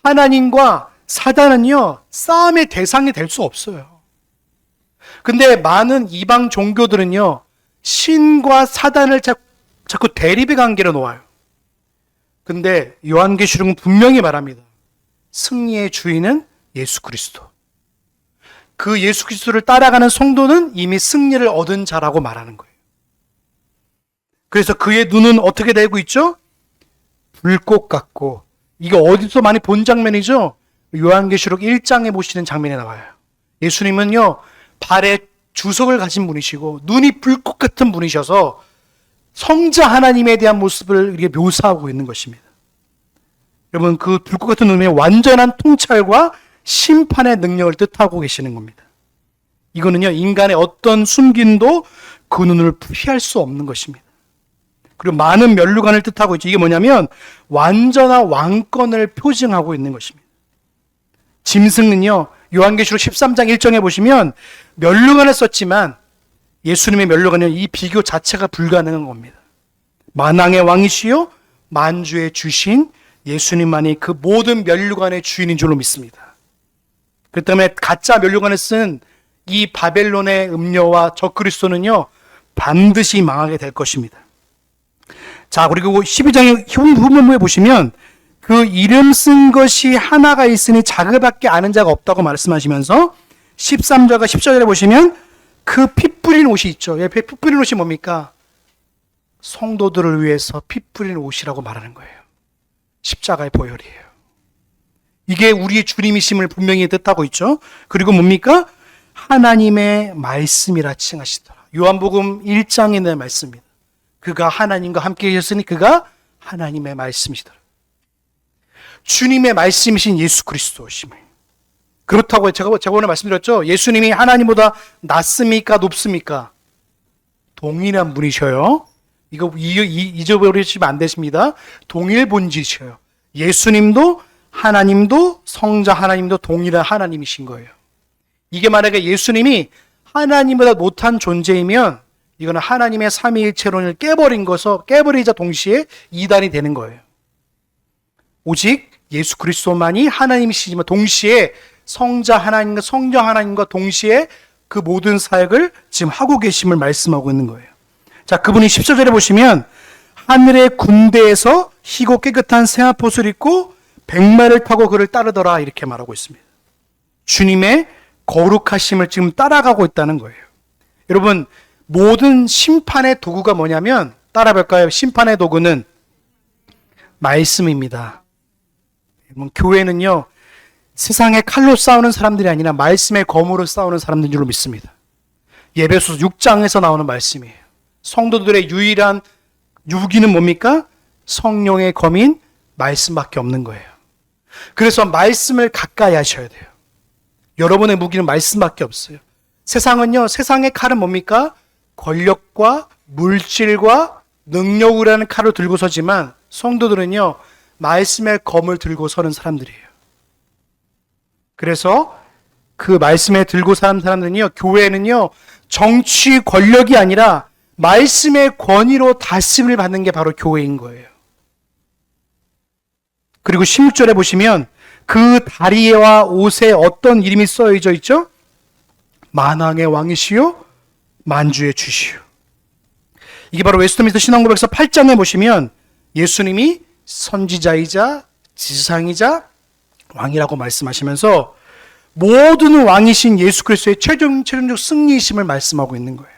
하나님과 사단은요 싸움의 대상이 될 수 없어요. 근데 많은 이방 종교들은요 신과 사단을 자꾸 대립의 관계로 놓아요. 근데 요한계시록은 분명히 말합니다. 승리의 주인은 예수 그리스도. 그 예수 그리스도를 따라가는 성도는 이미 승리를 얻은 자라고 말하는 거예요. 그래서 그의 눈은 어떻게 되고 있죠? 불꽃 같고, 이게 어디서 많이 본 장면이죠? 요한계시록 1장에 보시는 장면에 나와요. 예수님은요 발에 주석을 가진 분이시고 눈이 불꽃 같은 분이셔서 성자 하나님에 대한 모습을 이렇게 묘사하고 있는 것입니다. 여러분 그 불꽃 같은 눈의 완전한 통찰과 심판의 능력을 뜻하고 계시는 겁니다. 이거는요 인간의 어떤 숨김도 그 눈을 피할 수 없는 것입니다. 그리고 많은 면류관을 뜻하고 있죠. 이게 뭐냐면 완전한 왕권을 표징하고 있는 것입니다. 짐승은요 요한계시록 13장 1절에 보시면 면류관을 썼지만 예수님의 면류관은 이 비교 자체가 불가능한 겁니다. 만왕의 왕이시요 만주의 주신 예수님만이 그 모든 면류관의 주인인 줄로 믿습니다. 그 때문에 가짜 면류관을 쓴 이 바벨론의 음녀와 적그리스도는요 반드시 망하게 될 것입니다. 자, 그리고 12장의 후문부에 보시면 그 이름 쓴 것이 하나가 있으니 자그밖에 아는 자가 없다고 말씀하시면서 13절과 14절에 보시면 그 피 뿌린 옷이 있죠. 피 뿌린 옷이 뭡니까? 성도들을 위해서 피 뿌린 옷이라고 말하는 거예요. 십자가의 보혈이에요. 이게 우리의 주님이심을 분명히 뜻하고 있죠. 그리고 뭡니까? 하나님의 말씀이라 칭하시더라. 요한복음 1장에 있는 말씀입니다. 그가 하나님과 함께 계셨으니 그가 하나님의 말씀이시더라. 주님의 말씀이신 예수 그리스도심을. 그렇다고 제가 오늘 말씀드렸죠. 예수님이 하나님보다 낮습니까? 높습니까? 동일한 분이셔요. 이거 잊어버리시면 안 되십니다. 동일 본질이셔요. 예수님도 하나님도 성자 하나님도 동일한 하나님이신 거예요. 이게 만약에 예수님이 하나님보다 못한 존재이면 이거는 하나님의 삼위일체론을 깨버리자 동시에 이단이 되는 거예요. 오직 예수 그리스도만이 하나님이시지만 동시에 성자 하나님과 성령 하나님과 동시에 그 모든 사역을 지금 하고 계심을 말씀하고 있는 거예요. 자, 그분이 14절에 보시면 하늘의 군대에서 희고 깨끗한 세마포를 입고 백마를 타고 그를 따르더라 이렇게 말하고 있습니다. 주님의 거룩하심을 지금 따라가고 있다는 거예요. 여러분 모든 심판의 도구가 뭐냐면 따라볼까요? 심판의 도구는 말씀입니다. 여러분 교회는요 세상의 칼로 싸우는 사람들이 아니라 말씀의 검으로 싸우는 사람들인 줄로 믿습니다. 예배소 6장에서 나오는 말씀이에요. 성도들의 유일한 유기는 뭡니까? 성령의 검인 말씀밖에 없는 거예요. 그래서 말씀을 가까이 하셔야 돼요. 여러분의 무기는 말씀밖에 없어요. 세상은요 세상의 칼은 뭡니까? 권력과 물질과 능력이라는 칼을 들고 서지만 성도들은요 말씀의 검을 들고 서는 사람들이에요. 그래서 그 말씀에 들고 사는 사람들은요 교회는요 정치 권력이 아니라 말씀의 권위로 다스림을 받는 게 바로 교회인 거예요. 그리고 16절에 보시면 그 다리와 옷에 어떤 이름이 써져 있죠? 만왕의 왕이시요 만주의 주시요. 이게 바로 웨스트민스터 신앙고백서 8장에 보시면 예수님이 선지자이자 지상이자 왕이라고 말씀하시면서 모든 왕이신 예수 그리스도의 최종적 승리이심을 말씀하고 있는 거예요.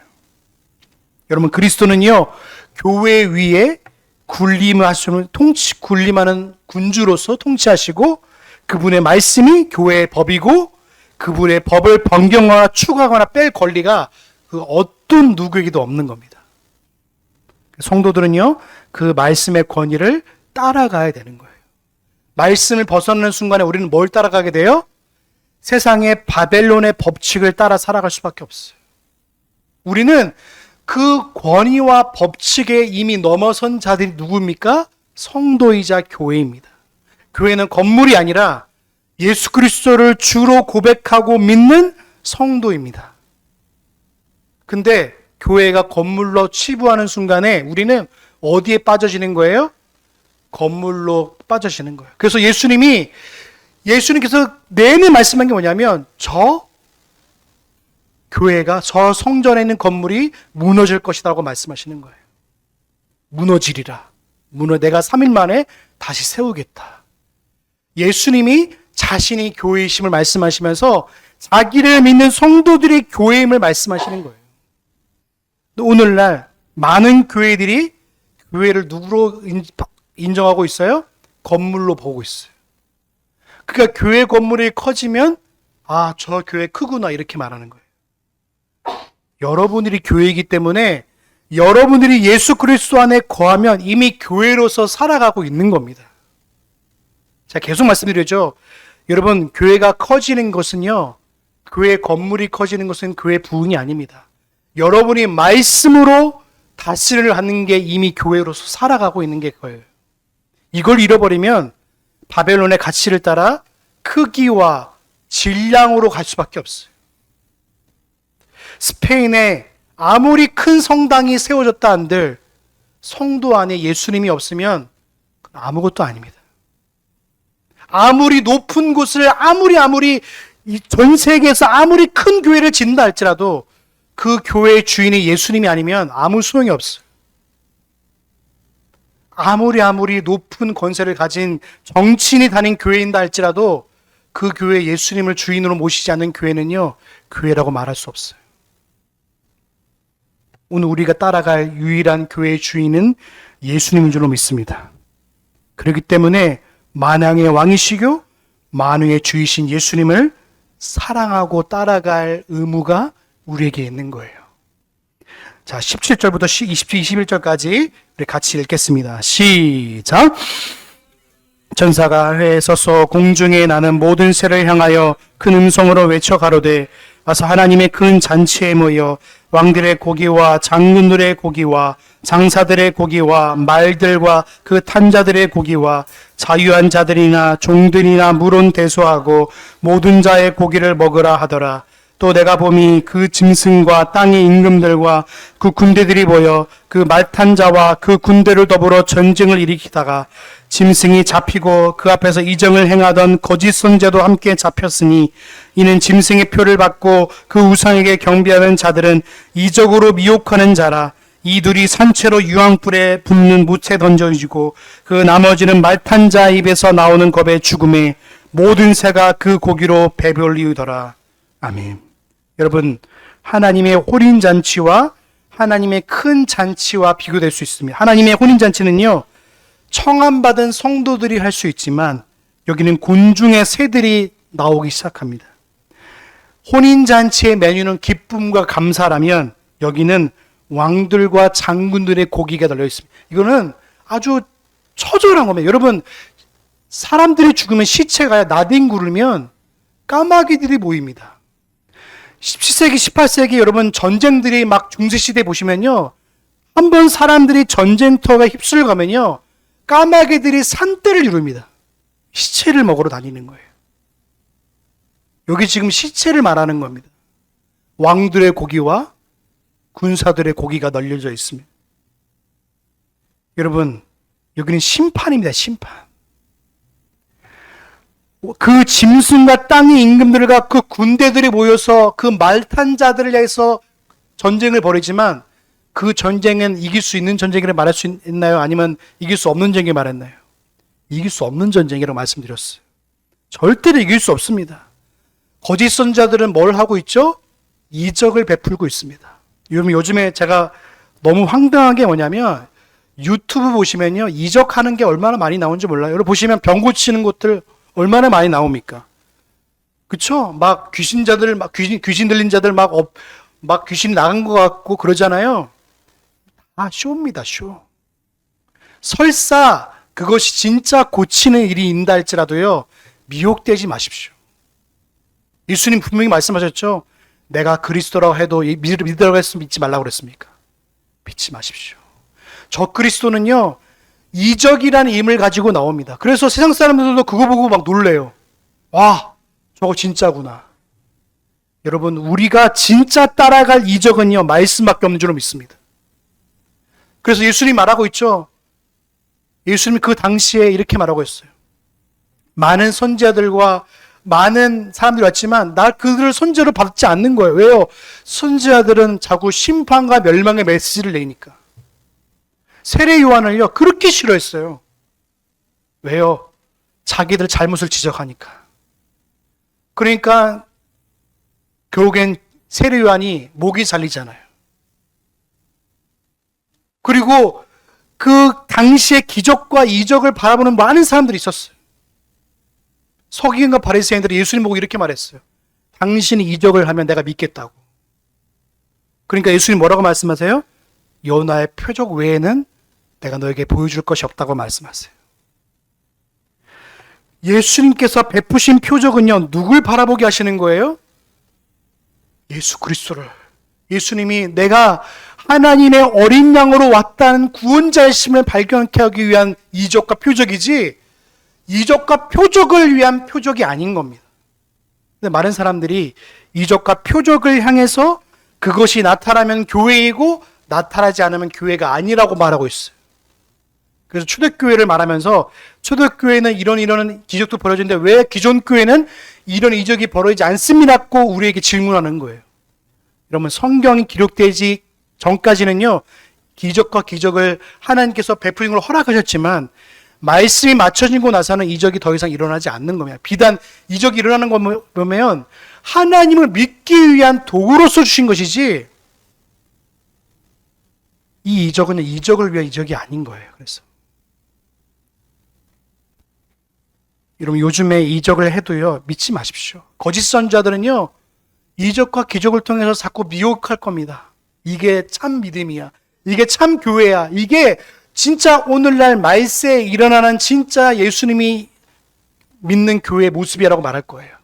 여러분 그리스도는요 교회 위에 군림하는 군주로서 통치하시고 그분의 말씀이 교회의 법이고 그분의 법을 변경하거나 추가하거나 뺄 권리가 그 어떤 누구에게도 없는 겁니다. 성도들은요, 그 말씀의 권위를 따라가야 되는 거예요. 말씀을 벗어나는 순간에 우리는 뭘 따라가게 돼요? 세상의 바벨론의 법칙을 따라 살아갈 수밖에 없어요. 우리는 그 권위와 법칙에 이미 넘어선 자들이 누구입니까? 성도이자 교회입니다. 교회는 건물이 아니라 예수 그리스도를 주로 고백하고 믿는 성도입니다. 근데 교회가 건물로 치부하는 순간에 우리는 어디에 빠져지는 거예요? 건물로 빠져지는 거예요. 그래서 예수님께서 내내 말씀한 게 뭐냐면 저 교회가 저 성전에 있는 건물이 무너질 것이라고 말씀하시는 거예요. 무너지리라. 내가 3일 만에 다시 세우겠다. 예수님이 자신이 교회이심을 말씀하시면서 자기를 믿는 성도들이 교회임을 말씀하시는 거예요. 오늘날 많은 교회들이 교회를 누구로 인정하고 있어요? 건물로 보고 있어요. 그러니까 교회 건물이 커지면 저 교회 크구나 이렇게 말하는 거예요. 여러분들이 교회이기 때문에 여러분들이 예수 그리스도 안에 거하면 이미 교회로서 살아가고 있는 겁니다. 제가 계속 말씀드리죠. 여러분, 교회가 커지는 것은요, 교회 건물이 커지는 것은 교회 부흥이 아닙니다. 여러분이 말씀으로 다스리를 하는 게 이미 교회로서 살아가고 있는 게 그거예요. 이걸 잃어버리면 바벨론의 가치를 따라 크기와 질량으로 갈 수밖에 없어요. 스페인에 아무리 큰 성당이 세워졌다 한들 성도 안에 예수님이 없으면 아무것도 아닙니다. 아무리 높은 곳을 아무리 전 세계에서 아무리 큰 교회를 짓는다 할지라도 그 교회의 주인이 예수님이 아니면 아무 소용이 없어요. 아무리 높은 권세를 가진 정치인이 다닌 교회인다 할지라도 그 교회 예수님을 주인으로 모시지 않는 교회는요, 교회라고 말할 수 없어요. 오늘 우리가 따라갈 유일한 교회의 주인은 예수님인 줄로 믿습니다. 그렇기 때문에 만왕의 왕이시고 만유의 주이신 예수님을 사랑하고 따라갈 의무가 우리에게 있는 거예요. 자, 17절부터 21절까지 우리 같이 읽겠습니다. 시작! 전사가 회에 서서 공중에 나는 모든 새를 향하여 큰 음성으로 외쳐 가로되 와서 하나님의 큰 잔치에 모여 왕들의 고기와 장군들의 고기와 장사들의 고기와 말들과 그 탄자들의 고기와 자유한 자들이나 종들이나 물은 대소하고 모든 자의 고기를 먹으라 하더라. 또 내가 봄이 그 짐승과 땅의 임금들과 그 군대들이 모여 그 말탄 자와 그 군대를 더불어 전쟁을 일으키다가 짐승이 잡히고 그 앞에서 이정을 행하던 거짓 선제도 함께 잡혔으니 이는 짐승의 표를 받고 그 우상에게 경배하는 자들은 이적으로 미혹하는 자라. 이 둘이 산채로 유황불에 붓는 묻에 던져지고 그 나머지는 말탄 자 입에서 나오는 겁의 죽음에 모든 새가 그 고기로 배불리우더라. 아멘. 여러분, 하나님의 혼인잔치와 하나님의 큰 잔치와 비교될 수 있습니다. 하나님의 혼인잔치는요, 청함받은 성도들이 할 수 있지만 여기는 곤중의 새들이 나오기 시작합니다. 혼인잔치의 메뉴는 기쁨과 감사라면 여기는 왕들과 장군들의 고기가 달려 있습니다. 이거는 아주 처절한 겁니다. 여러분, 사람들이 죽으면 시체가 나뒹구르면 까마귀들이 모입니다. 17세기, 18세기 여러분 전쟁들이 막 중세시대 보시면요, 한번 사람들이 전쟁터가 휩쓸려 가면요, 까마귀들이 산떼를 이룹니다. 시체를 먹으러 다니는 거예요. 여기 지금 시체를 말하는 겁니다. 왕들의 고기와 군사들의 고기가 널려져 있습니다. 여러분, 여기는 심판입니다. 심판. 그 짐승과 땅의 임금들과 그 군대들이 모여서 그 말탄 자들을 향해서 전쟁을 벌이지만 그 전쟁은 이길 수 있는 전쟁이라고 말할 수 있나요? 아니면 이길 수 없는 전쟁이 말했나요? 이길 수 없는 전쟁이라고 말씀드렸어요. 절대로 이길 수 없습니다. 거짓 선자들은 뭘 하고 있죠? 이적을 베풀고 있습니다. 여러분, 요즘에 제가 너무 황당한 게 뭐냐면 유튜브 보시면요, 이적하는 게 얼마나 많이 나오는지 몰라요. 여러분 보시면 병 고치는 것들 얼마나 많이 나옵니까? 그쵸? 막 귀신자들, 막 귀신 들린 자들 막 귀신 나간 것 같고 그러잖아요. 쇼입니다, 쇼. 설사 그것이 진짜 고치는 일이 있다 할지라도요, 미혹되지 마십시오. 예수님 분명히 말씀하셨죠? 내가 그리스도라고 해도 믿으라고 했으면 믿지 말라고 그랬습니까? 믿지 마십시오. 저 그리스도는요, 이적이라는 힘을 가지고 나옵니다. 그래서 세상 사람들도 그거 보고 막 놀래요. 와, 저거 진짜구나. 여러분, 우리가 진짜 따라갈 이적은요, 말씀밖에 없는 줄로 믿습니다. 그래서 예수님이 말하고 있죠. 예수님이 그 당시에 이렇게 말하고 있어요. 많은 선지자들과 많은 사람들이 왔지만 나 그들을 선지자로 받지 않는 거예요. 왜요? 선지자들은 자꾸 심판과 멸망의 메시지를 내니까. 세례 요한을요, 그렇게 싫어했어요. 왜요? 자기들 잘못을 지적하니까. 그러니까 결국엔 세례 요한이 목이 잘리잖아요. 그리고 그 당시의 기적과 이적을 바라보는 많은 사람들이 있었어요. 서기관과 바리새인들이 예수님 보고 이렇게 말했어요. 당신이 이적을 하면 내가 믿겠다고. 그러니까 예수님 뭐라고 말씀하세요? 요나의 표적 외에는 내가 너에게 보여줄 것이 없다고 말씀하세요. 예수님께서 베푸신 표적은요, 누굴 바라보게 하시는 거예요? 예수 그리스도를. 예수님이 내가 하나님의 어린 양으로 왔다는 구원자의 심을 발견케 하기 위한 이적과 표적이지, 이적과 표적을 위한 표적이 아닌 겁니다. 근데 많은 사람들이 이적과 표적을 향해서 그것이 나타나면 교회이고 나타나지 않으면 교회가 아니라고 말하고 있어요. 그래서 초대교회를 말하면서 초대교회는 이런 기적도 벌어지는데 왜 기존 교회는 이런 이적이 벌어지지 않습니다고 우리에게 질문하는 거예요. 여러분, 성경이 기록되지 전까지는요, 기적과 기적을 하나님께서 베푸는 걸 허락하셨지만 말씀이 맞춰지고 나서는 이적이 더 이상 일어나지 않는 겁니다. 비단 이적이 일어나는 거 보면 하나님을 믿기 위한 도구로서 주신 것이지, 이 이적은 이적을 위한 이적이 아닌 거예요. 그래서 여러분, 요즘에 이적을 해도요, 믿지 마십시오. 거짓 선지자들은요, 이적과 기적을 통해서 자꾸 미혹할 겁니다. 이게 참 믿음이야. 이게 참 교회야. 이게 진짜 오늘날 말세에 일어나는 진짜 예수님이 믿는 교회의 모습이라고 말할 거예요.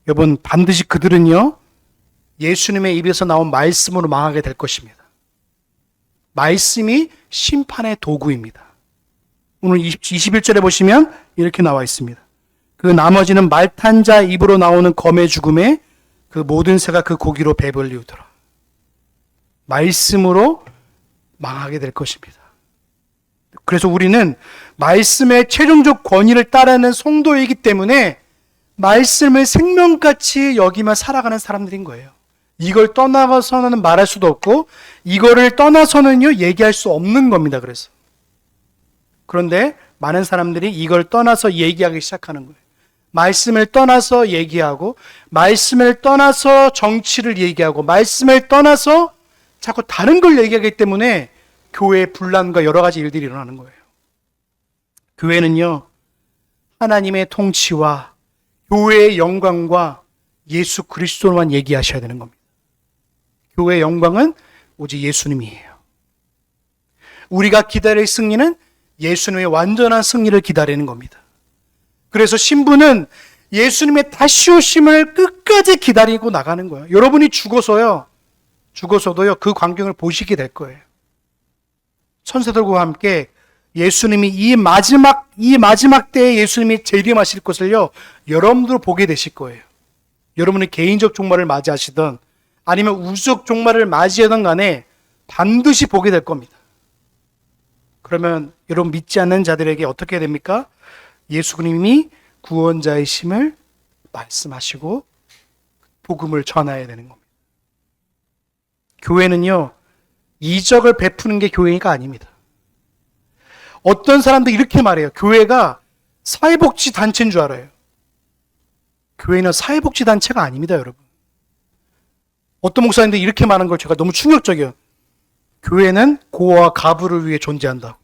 여러분, 반드시 그들은요, 예수님의 입에서 나온 말씀으로 망하게 될 것입니다. 말씀이 심판의 도구입니다. 오늘 21절에 보시면 이렇게 나와 있습니다. 그 나머지는 말탄 자 입으로 나오는 검의 죽음에 그 모든 새가 그 고기로 배불리우더라. 말씀으로 망하게 될 것입니다. 그래서 우리는 말씀의 최종적 권위를 따르는 성도이기 때문에 말씀을 생명같이 여기며 살아가는 사람들인 거예요. 이걸 떠나서는 말할 수도 없고 이거를 떠나서는요, 얘기할 수 없는 겁니다. 그런데 많은 사람들이 이걸 떠나서 얘기하기 시작하는 거예요. 말씀을 떠나서 얘기하고, 말씀을 떠나서 정치를 얘기하고, 말씀을 떠나서 자꾸 다른 걸 얘기하기 때문에 교회의 분란과 여러 가지 일들이 일어나는 거예요. 교회는요, 하나님의 통치와 교회의 영광과 예수 그리스도만 얘기하셔야 되는 겁니다. 교회의 영광은 오직 예수님이에요. 우리가 기다릴 승리는 예수님의 완전한 승리를 기다리는 겁니다. 그래서 신부는 예수님의 다시 오심을 끝까지 기다리고 나가는 거예요. 여러분이 죽어서도요, 그 광경을 보시게 될 거예요. 천사들과 함께 예수님이 이 마지막 때에 예수님이 재림하실 것을요, 여러분들 보게 되실 거예요. 여러분의 개인적 종말을 맞이하시든 아니면 우주적 종말을 맞이하든 간에 반드시 보게 될 겁니다. 그러면 여러분 믿지 않는 자들에게 어떻게 됩니까? 예수님이 구원자이심을 말씀하시고 복음을 전해야 되는 겁니다. 교회는요, 이적을 베푸는 게 교회가 아닙니다. 어떤 사람들이 이렇게 말해요. 교회가 사회복지 단체인 줄 알아요. 교회는 사회복지 단체가 아닙니다, 여러분. 어떤 목사님들이 이렇게 말하는 걸 제가 너무 충격적이에요. 교회는 고아와 가부를 위해 존재한다고.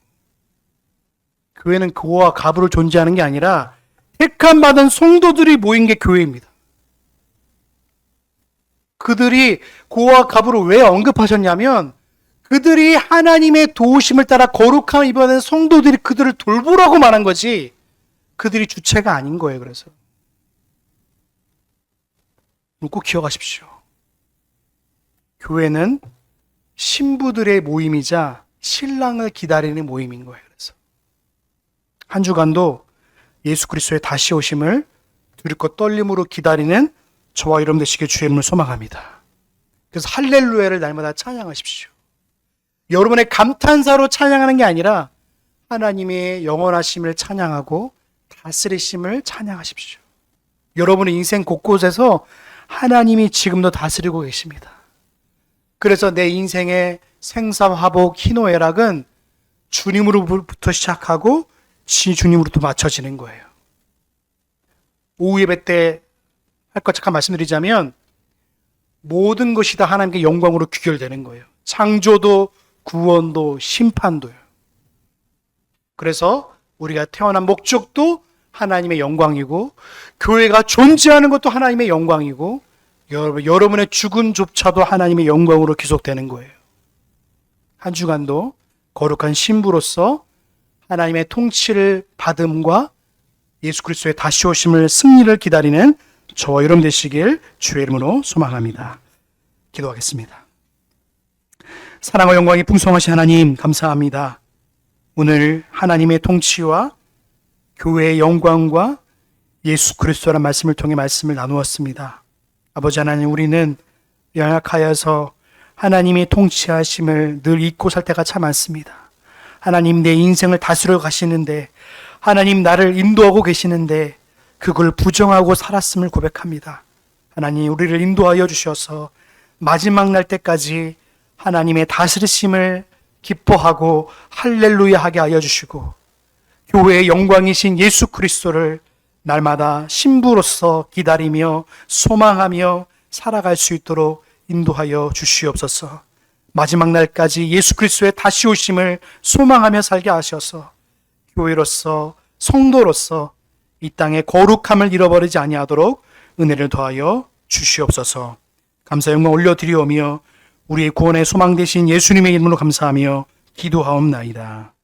교회는 고아와 가부를 존재하는 게 아니라 택함받은 성도들이 모인 게 교회입니다. 그들이 고와 갑으로 왜 언급하셨냐면 그들이 하나님의 도우심을 따라 거룩함을 입어낸 성도들이 그들을 돌보라고 말한 거지 그들이 주체가 아닌 거예요. 그래서 꼭 기억하십시오. 교회는 신부들의 모임이자 신랑을 기다리는 모임인 거예요. 그래서 한 주간도 예수 그리스도의 다시 오심을 두렵고 떨림으로 기다리는 저와 여러분 되시길 주의 이름으로 소망합니다. 그래서 할렐루야를 날마다 찬양하십시오. 여러분의 감탄사로 찬양하는 게 아니라 하나님의 영원하심을 찬양하고 다스리심을 찬양하십시오. 여러분의 인생 곳곳에서 하나님이 지금도 다스리고 계십니다. 그래서 내 인생의 생사화복 희노애락은 주님으로부터 시작하고 주님으로부터 맞춰지는 거예요. 오후 예배 때 할 것 잠깐 말씀드리자면 모든 것이 다 하나님께 영광으로 귀결되는 거예요. 창조도 구원도 심판도요. 그래서 우리가 태어난 목적도 하나님의 영광이고 교회가 존재하는 것도 하나님의 영광이고 여러분의 죽음조차도 하나님의 영광으로 기속되는 거예요. 한 주간도 거룩한 신부로서 하나님의 통치를 받음과 예수 그리스도의 다시 오심을 승리를 기다리는 저와 여러분 되시길 주의 이름으로 소망합니다. 기도하겠습니다. 사랑과 영광이 풍성하신 하나님 감사합니다. 오늘 하나님의 통치와 교회의 영광과 예수 그리스도라는 말씀을 통해 말씀을 나누었습니다. 아버지 하나님, 우리는 연약하여서 하나님의 통치하심을 늘 잊고 살 때가 참 많습니다. 하나님, 내 인생을 다스려 가시는데, 하나님 나를 인도하고 계시는데 그걸 부정하고 살았음을 고백합니다. 하나님, 우리를 인도하여 주셔서 마지막 날 때까지 하나님의 다스리심을 기뻐하고 할렐루야 하게 하여 주시고 교회의 영광이신 예수 그리스도를 날마다 신부로서 기다리며 소망하며 살아갈 수 있도록 인도하여 주시옵소서. 마지막 날까지 예수 그리스도의 다시 오심을 소망하며 살게 하셔서 교회로서 성도로서 이 땅의 거룩함을 잃어버리지 아니하도록 은혜를 더하여 주시옵소서. 감사 영광 올려드리오며 우리의 구원의 소망 되신 예수님의 이름으로 감사하며 기도하옵나이다.